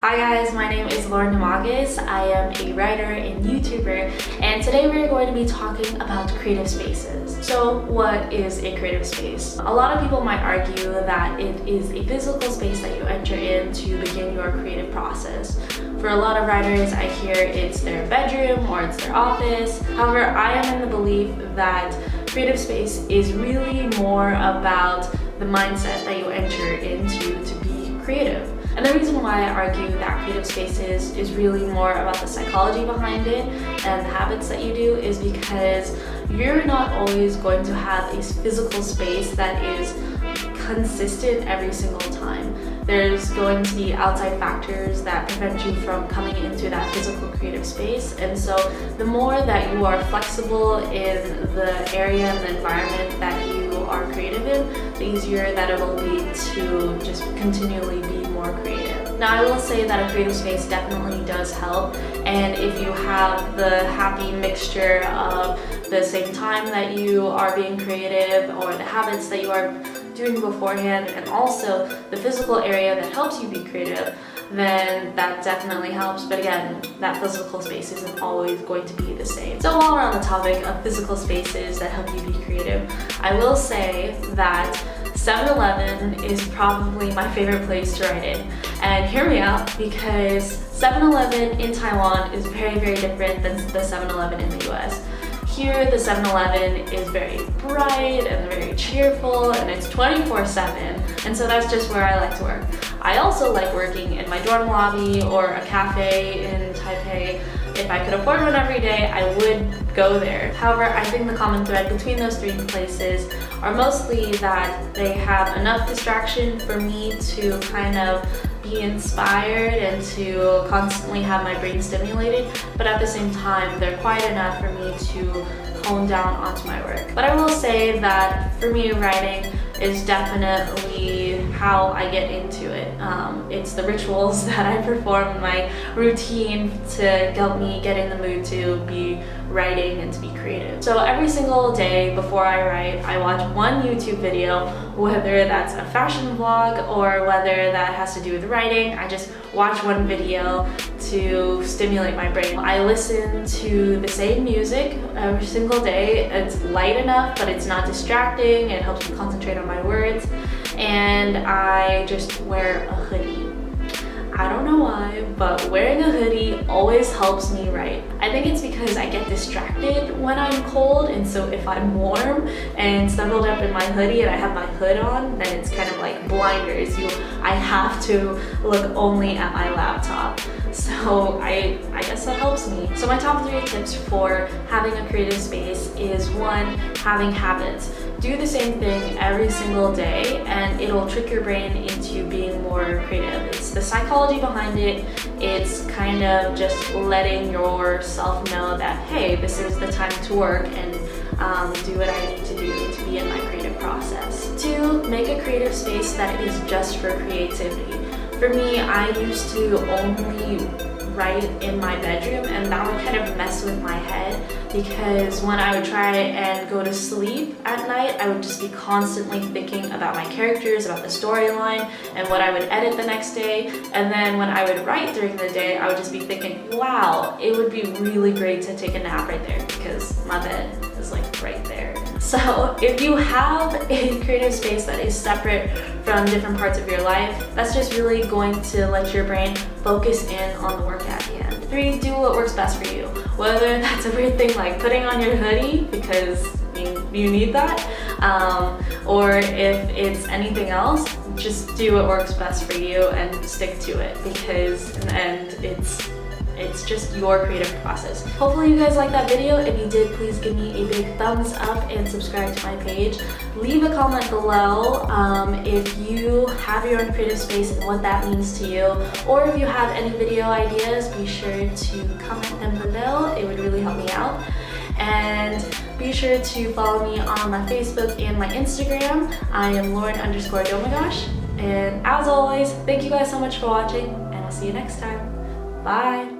Hi guys, my name is Domagas. I am a writer and YouTuber, and today we're going to be talking about creative spaces. So what is a creative space? A lot of people might argue that it is a physical space that you enter in to begin your creative process. For a lot of writers, I hear it's their bedroom or it's their office. However, I am in the belief that creative space is really more about the mindset that you enter into to be creative. And the reason why I argue that creative spaces is really more about the psychology behind it and the habits that you do is because you're not always going to have a physical space that is consistent every single time. There's going to be outside factors that prevent you from coming into that physical creative space, and so the more that you are flexible in the area and the environment that you are creative in, the easier that it'll be to just continually be more creative. Now, I will say that a creative space definitely does help, and if you have the happy mixture of the same time that you are being creative or the habits that you are doing beforehand and also the physical area that helps you be creative, then that definitely helps. But again, that physical space isn't always going to be the same. So while we're on the topic of physical spaces that help you be creative, I will say that 7-Eleven is probably my favorite place to write in. And hear me out, because 7-Eleven in Taiwan is very, very different than the 7-Eleven in the US. Here, the 7-Eleven is very bright and very cheerful, and it's 24/7, and so that's just where I like to work. I also like working in my dorm lobby or a cafe in Taipei. If I could afford one every day, I would go there. However, I think the common thread between those three places are mostly that they have enough distraction for me to kind of be inspired and to constantly have my brain stimulated, but at the same time, they're quiet enough for me to hone down onto my work. But I will say that for me, writing is definitely how I get into it. It's the rituals that I perform, my routine to help me get in the mood to be writing and to be creative. So every single day before I write, I watch one YouTube video, whether that's a fashion vlog or whether that has to do with writing. I just watch one video to stimulate my brain. I listen to the same music every single day. It's light enough, but it's not distracting. It helps me concentrate on my words. And I just wear a hoodie. I don't know why, but wearing a hoodie always helps me write. I think it's because I get distracted when I'm cold, and so if I'm warm and snuggled up in my hoodie and I have my hood on, then it's kind of like blinders. I have to look only at my laptop. So I guess that helps me. So my top 3 tips for having a creative space is 1, having habits. Do the same thing every single day and it'll trick your brain into being more creative. It's the psychology behind it. It's kind of just letting yourself know that, hey, this is the time to work and do what I need to do to be in my creative process. 2, make a creative space that is just for creativity. For me, I used to only write in my bedroom, and that would kind of mess with my head because when I would try and go to sleep at night, I would just be constantly thinking about my characters, about the storyline, and what I would edit the next day. And then when I would write during the day, I would just be thinking, wow, it would be really great to take a nap right there because my bed is like right there. So if you have a creative space that is separate from different parts of your life, that's just really going to let your brain focus in on the work at hand. 3, do what works best for you. Whether that's a weird thing like putting on your hoodie because you need that, or if it's anything else, just do what works best for you and stick to it because in the end, it's just your creative process. Hopefully you guys liked that video. If you did, please give me a big thumbs up and subscribe to my page. Leave a comment below if you have your own creative space and what that means to you, or if you have any video ideas, be sure to comment them below. It would really help me out. And be sure to follow me on my Facebook and my Instagram. I am Lauren_Domagas. And as always, thank you guys so much for watching, and I'll see you next time. Bye!